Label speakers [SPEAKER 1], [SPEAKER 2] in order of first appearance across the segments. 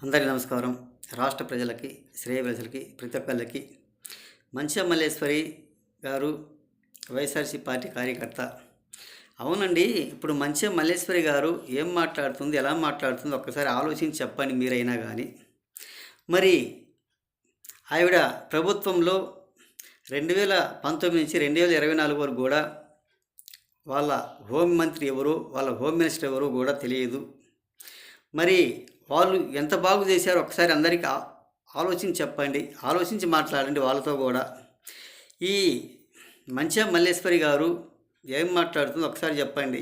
[SPEAKER 1] అందరికీ నమస్కారం. రాష్ట్ర ప్రజలకి, శ్రేయోభిలాషులకి, ప్రతి ఒక్కళ్ళకి మంచం మల్లేశ్వరి గారు వైఎస్ఆర్సీ పార్టీ కార్యకర్త. అవునండి, ఇప్పుడు మంచం మల్లేశ్వరి గారు ఏం మాట్లాడుతుంది, ఎలా మాట్లాడుతుంది ఒక్కసారి ఆలోచించి చెప్పండి మీరైనా కానీ. మరి ఆవిడ ప్రభుత్వంలో 2019 నుంచి 2024 వరకు కూడా వాళ్ళ హోం మంత్రి ఎవరు, వాళ్ళ హోమ్ మినిస్టర్ ఎవరు కూడా తెలియదు. మరి వాళ్ళు ఎంత బాగు చేశారో ఒకసారి అందరికీ ఆలోచించి చెప్పండి, ఆలోచించి మాట్లాడండి వాళ్ళతో కూడా. ఈ మంచం మల్లేశ్వరి గారు ఏం మాట్లాడుతుందో ఒకసారి చెప్పండి.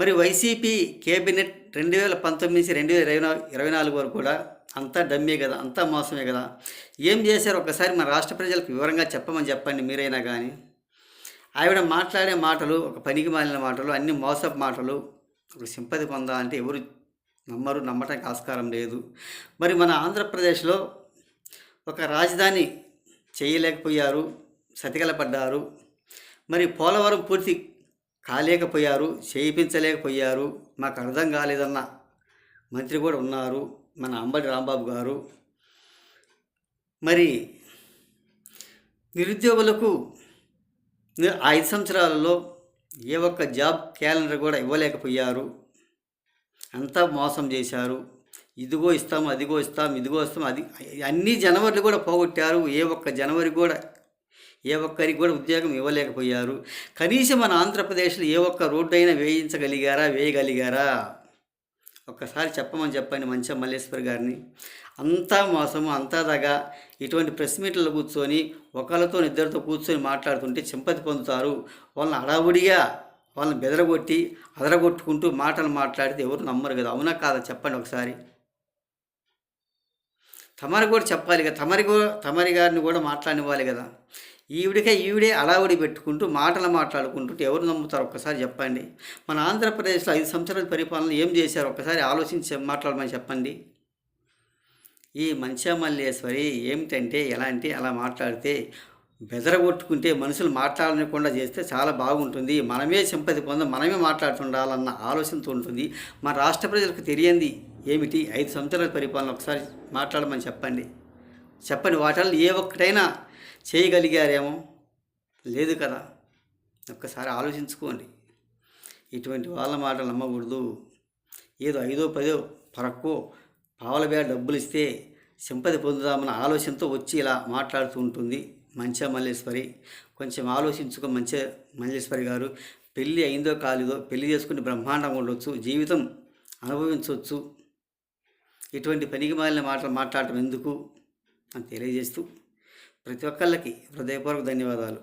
[SPEAKER 1] మరి వైసీపీ కేబినెట్ 2019 నుంచి 2024 వరకు కూడా అంతా డమ్మే కదా, అంతా మోసమే కదా. ఏం చేశారో ఒకసారి మన రాష్ట్ర ప్రజలకు వివరంగా చెప్పండి మీరైనా కానీ. ఆవిడ మాట్లాడే మాటలు ఒక పనికి మాలిన మాటలు, అన్ని మోసపు మాటలు. ఒక సింపతి పొందాలంటే ఎవరు నమ్మరు, నమ్మటానికి ఆస్కారం లేదు. మరి మన ఆంధ్రప్రదేశ్లో ఒక రాజధాని చేయలేకపోయారు, సతికిలపడ్డారు. మరి పోలవరం పూర్తి కాలేకపోయారు, చేయించలేకపోయారు. మాకు అర్థం కాలేదన్న మంత్రి కూడా ఉన్నారు, మన అంబటి రాంబాబు గారు. మరి నిరుద్యోగులకు 5 సంవత్సరాలలో ఏ ఒక్క జాబ్ క్యాలెండర్ కూడా ఇవ్వలేకపోయారు. అంతా మోసం చేశారు. ఇదిగో ఇస్తాం, అదిగో ఇస్తాం, ఇదిగో ఇస్తాం, అది అన్ని జనవరిలు కూడా పోగొట్టారు. ఏ ఒక్క జనవరి కూడా ఏ ఒక్కరికి కూడా ఉద్యోగం ఇవ్వలేకపోయారు. కనీసం మన ఆంధ్రప్రదేశ్లో ఏ ఒక్క రోడ్డు అయినా వేయగలిగారా? ఒక్కసారి చెప్పండి మంచం మల్లేశ్వరి గారిని. అంతా మోసము, అంతా దగా. ఇటువంటి ప్రెస్ మీట్లలో కూర్చొని ఒకళ్ళతో ఇద్దరితో కూర్చొని మాట్లాడుతుంటే సింపతి పొందుతారు. వాళ్ళని అడావుడిగా వాళ్ళని బెదరగొట్టి అదరగొట్టుకుంటూ మాటలు మాట్లాడితే ఎవరు నమ్మరు కదా. అవునా కాదా చెప్పండి ఒకసారి. తమరు కూడా చెప్పాలి కదా, తమరి గారిని కూడా మాట్లాడివ్వాలి కదా. ఈవిడే అడావుడి పెట్టుకుంటూ మాటలు మాట్లాడుకుంటుంటే ఎవరు నమ్ముతారు ఒక్కసారి చెప్పండి. మన ఆంధ్రప్రదేశ్లో 5 సంవత్సరాల పరిపాలన ఏం చేశారు ఒక్కసారి ఆలోచించి మాట్లాడమని చెప్పండి. ఈ మంచం మల్లేశ్వరి ఏమిటంటే ఎలా అంటే అలా మాట్లాడితే బెదరగొట్టుకుంటే మనుషులు మాట్లాడకుండా చేస్తే చాలా బాగుంటుంది. మనమే సింపతి మనమే మాట్లాడుతుండాలన్న ఆలోచనతో ఉంటుంది. మన రాష్ట్ర ప్రజలకు తెలియంది ఏమిటి 5 సంవత్సరాల పరిపాలన ఒకసారి మాట్లాడమని చెప్పండి. వాటిల్లో ఏ ఒక్కటైనా చేయగలిగారేమో, లేదు కదా. ఒక్కసారి ఆలోచించుకోండి. ఇటువంటి వాళ్ళ మాటలు నమ్మకూడదు. ఏదో 5దో 10దో పరక్కో పావుల వేళ డబ్బులు ఇస్తే సింపతి పొందుదామన్న ఆలోచనతో వచ్చి ఇలా మాట్లాడుతూ ఉంటుంది మంచం మల్లేశ్వరి. కొంచెం ఆలోచించుకో మల్లేశ్వరి గారు. పెళ్ళి అయిందో కాలేదో, పెళ్లి చేసుకుని బ్రహ్మాండంగా ఉండొచ్చు, జీవితం అనుభవించవచ్చు. ఇటువంటి పనికి మాలిన మాటలు మాట్లాడటం ఎందుకు అని తెలియజేస్తూ ప్రతి ఒక్కళ్ళకి హృదయపూర్వక ధన్యవాదాలు.